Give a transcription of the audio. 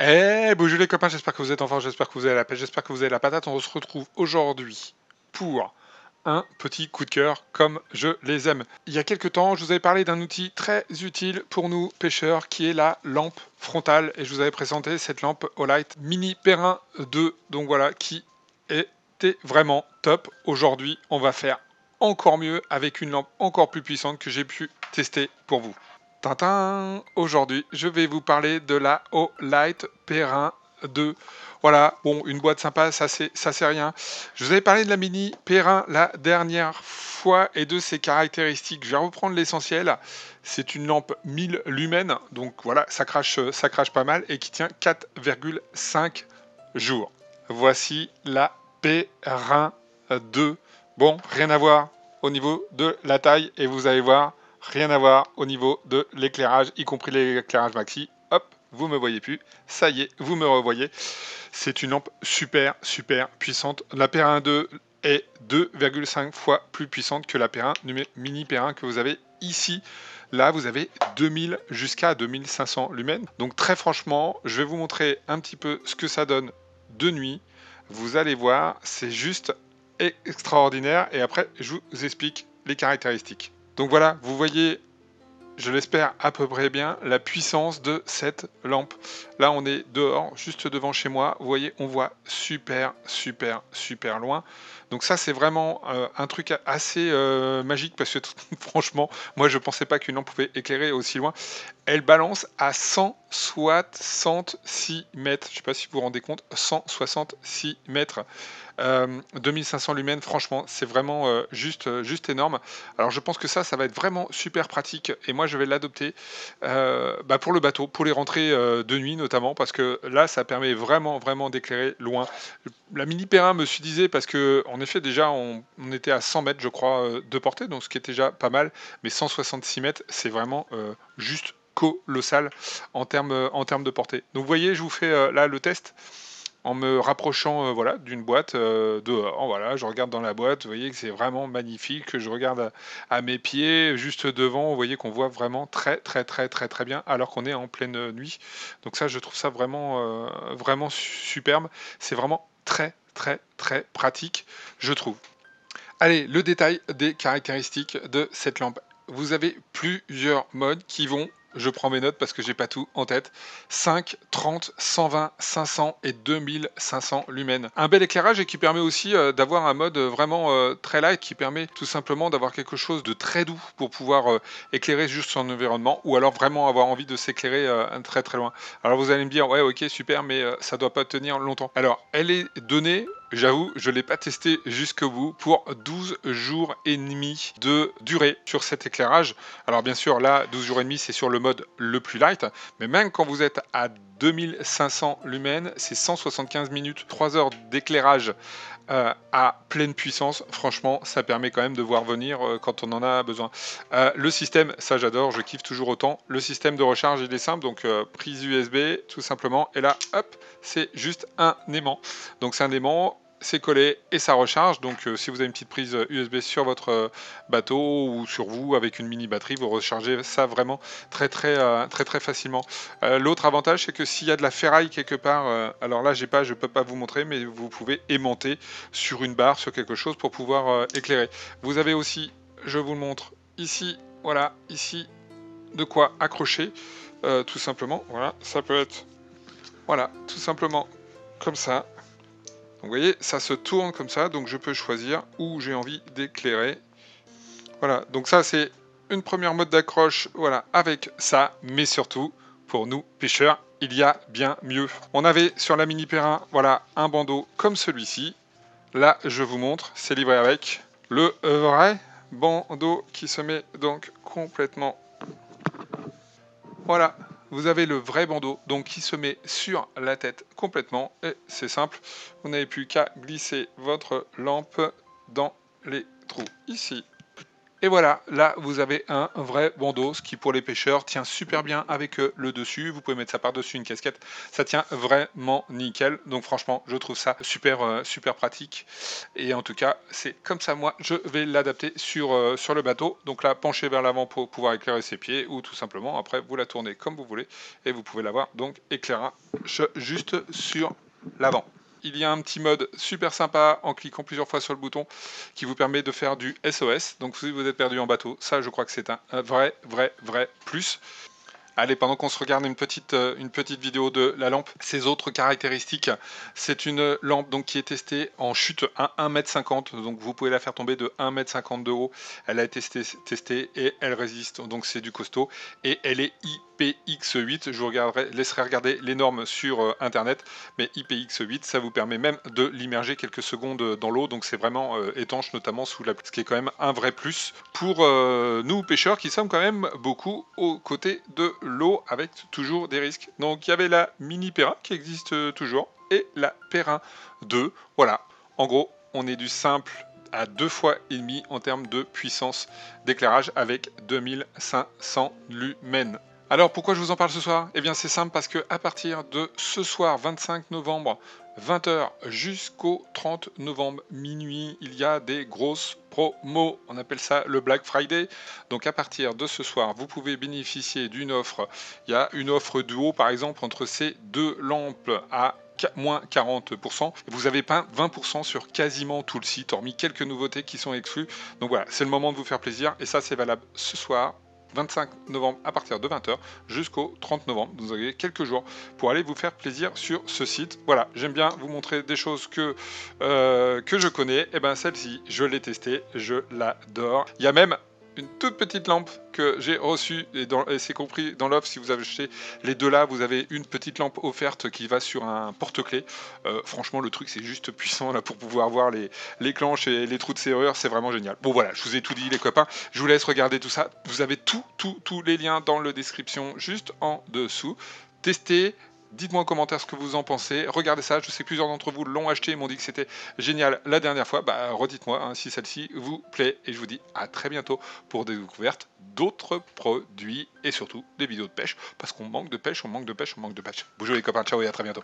Eh, bonjour les copains, j'espère que vous êtes en forme, j'espère que vous avez la pêche, j'espère que vous avez la patate. On se retrouve aujourd'hui pour un petit coup de cœur comme je les aime. Il y a quelques temps, je vous avais parlé d'un outil très utile pour nous pêcheurs qui est la lampe frontale et je vous avais présenté cette lampe Olight Mini Perrin 2. Donc voilà, qui était vraiment top. Aujourd'hui, on va faire encore mieux avec une lampe encore plus puissante que j'ai pu tester pour vous. Tintin. Aujourd'hui, je vais vous parler de la Olight Perrin 2. Voilà, bon, une boîte sympa, ça c'est rien. Je vous avais parlé de la Mini Perrin la dernière fois et de ses caractéristiques. Je vais reprendre l'essentiel. C'est une lampe 1000 lumens, donc voilà, ça crache pas mal et qui tient 4,5 jours. Voici la Perrin 2. Bon, rien à voir au niveau de la taille et vous allez voir, rien à voir au niveau de l'éclairage, y compris l'éclairage maxi. Hop, vous me voyez plus. Ça y est, vous me revoyez. C'est une lampe super puissante. La Perrin 2 est 2,5 fois plus puissante que la Perrin Mini Perrin que vous avez ici. Là, vous avez 2000 jusqu'à 2500 lumens. Donc très franchement, je vais vous montrer un petit peu ce que ça donne de nuit. Vous allez voir, c'est juste extraordinaire. Et après, je vous explique les caractéristiques. Donc voilà, vous voyez, je l'espère à peu près bien, la puissance de cette lampe. Là, on est dehors, juste devant chez moi. Vous voyez, on voit super loin. Donc ça, c'est vraiment un truc assez magique parce que franchement, moi, je pensais pas qu'une lampe pouvait éclairer aussi loin. Elle balance à 166 mètres. Je ne sais pas si vous vous rendez compte, 166 mètres. 2500 lumens, franchement, c'est vraiment juste énorme. Alors je pense que ça va être vraiment super pratique et moi je vais l'adopter pour le bateau, pour les rentrées de nuit notamment, parce que là ça permet vraiment d'éclairer loin. La mini Perrin me suffisait parce que en effet déjà on était à 100 mètres je crois de portée, donc ce qui est déjà pas mal, mais 166 mètres c'est vraiment juste colossal en termes de portée. Donc vous voyez, je vous fais là le test en me rapprochant voilà, d'une boîte dehors. Voilà, je regarde dans la boîte, vous voyez que c'est vraiment magnifique. Je regarde à mes pieds, juste devant, vous voyez qu'on voit vraiment très bien, alors qu'on est en pleine nuit. Donc ça, je trouve ça vraiment superbe. C'est vraiment très pratique, je trouve. Allez, le détail des caractéristiques de cette lampe. Vous avez plusieurs modes qui vont, je prends mes notes parce que j'ai pas tout en tête, 5, 30, 120, 500 et 2500 lumens. Un bel éclairage et qui permet aussi d'avoir un mode vraiment très light qui permet tout simplement d'avoir quelque chose de très doux pour pouvoir éclairer juste son environnement ou alors vraiment avoir envie de s'éclairer très loin. Alors vous allez me dire, ouais ok super, mais ça doit pas tenir longtemps. Alors elle est donnée, j'avoue, je ne l'ai pas testé jusqu'au bout, pour 12 jours et demi de durée sur cet éclairage. Alors bien sûr, là, 12 jours et demi, c'est sur le mode le plus light, mais même quand vous êtes à 2500 lumens, c'est 175 minutes, 3 heures d'éclairage à pleine puissance. Franchement, ça permet quand même de voir venir quand on en a besoin. Le système, ça j'adore, je kiffe toujours autant. Le système de recharge, il est simple, donc prise USB, tout simplement. Et là, hop, c'est juste un aimant. Donc c'est un aimant, c'est collé et ça recharge. Donc si vous avez une petite prise USB sur votre bateau ou sur vous avec une mini batterie, vous rechargez ça vraiment très facilement. L'autre avantage, c'est que s'il y a de la ferraille quelque part, alors là je peux pas vous montrer, mais vous pouvez aimanter sur une barre, sur quelque chose pour pouvoir éclairer. Vous avez aussi, je vous le montre ici, voilà, ici, de quoi accrocher, tout simplement. Voilà, ça peut être, voilà, tout simplement comme ça. Donc, vous voyez, ça se tourne comme ça, donc je peux choisir où j'ai envie d'éclairer. Voilà, donc ça c'est une première mode d'accroche, voilà, avec ça, mais surtout, pour nous pêcheurs, il y a bien mieux. On avait sur la mini Perrin, voilà, un bandeau comme celui-ci. Là, je vous montre, c'est livré avec le vrai bandeau qui se met donc complètement. Voilà, vous avez le vrai bandeau donc qui se met sur la tête complètement et c'est simple. Vous n'avez plus qu'à glisser votre lampe dans les trous ici. Et voilà, là vous avez un vrai bandeau, ce qui pour les pêcheurs tient super bien avec le dessus. Vous pouvez mettre ça par-dessus une casquette, ça tient vraiment nickel. Donc franchement, je trouve ça super, super pratique. Et en tout cas, c'est comme ça, moi, je vais l'adapter sur le bateau. Donc là, penché vers l'avant pour pouvoir éclairer ses pieds, ou tout simplement, après, vous la tournez comme vous voulez, et vous pouvez l'avoir donc éclairage juste sur l'avant. Il y a un petit mode super sympa en cliquant plusieurs fois sur le bouton qui vous permet de faire du SOS. Donc si vous êtes perdu en bateau, ça je crois que c'est un vrai plus. Allez, pendant qu'on se regarde une petite vidéo de la lampe, ses autres caractéristiques, c'est une lampe donc, qui est testée en chute à 1,50 m, donc vous pouvez la faire tomber de 1,50 m de haut. Elle a été testée et elle résiste, donc c'est du costaud. Et elle est IPX8, je vous laisserai regarder les normes sur internet, mais IPX8, ça vous permet même de l'immerger quelques secondes dans l'eau, donc c'est vraiment étanche, notamment sous la pluie, ce qui est quand même un vrai plus pour nous pêcheurs qui sommes quand même beaucoup aux côtés de l'eau avec toujours des risques. Donc il y avait la mini Perrin qui existe toujours et la Perrin 2. Voilà, en gros, on est du simple à 2 fois et demi en termes de puissance d'éclairage avec 2500 lumens. Alors pourquoi je vous en parle ce soir? Eh bien c'est simple parce que à partir de ce soir 25 novembre 20 h jusqu'au 30 novembre minuit, il y a des grosses promos. On appelle ça le Black Friday. Donc à partir de ce soir, vous pouvez bénéficier d'une offre. Il y a une offre duo par exemple entre ces deux lampes à moins 40%. Vous avez pas 20% sur quasiment tout le site, hormis quelques nouveautés qui sont exclues. Donc voilà, c'est le moment de vous faire plaisir. Et ça, c'est valable ce soir, 25 novembre à partir de 20 h jusqu'au 30 novembre. Vous avez quelques jours pour aller vous faire plaisir sur ce site. Voilà, j'aime bien vous montrer des choses que je connais. Et ben celle-ci, je l'ai testée, je l'adore. Il y a même une toute petite lampe que j'ai reçue et c'est compris dans l'offre. Si vous avez acheté les deux là, vous avez une petite lampe offerte qui va sur un porte-clés. Franchement, le truc c'est juste puissant là pour pouvoir voir les clenches et les trous de serrure, c'est vraiment génial. Bon voilà, je vous ai tout dit les copains, je vous laisse regarder tout ça. Vous avez tous les liens dans la description juste en dessous. Testez. Dites-moi en commentaire ce que vous en pensez. Regardez ça, je sais que plusieurs d'entre vous l'ont acheté et m'ont dit que c'était génial la dernière fois. Bah, redites-moi hein, si celle-ci vous plaît. Et je vous dis à très bientôt pour des découvertes d'autres produits et surtout des vidéos de pêche. Parce qu'on manque de pêche, on manque de pêche, on manque de pêche. Bonjour les copains, ciao et à très bientôt.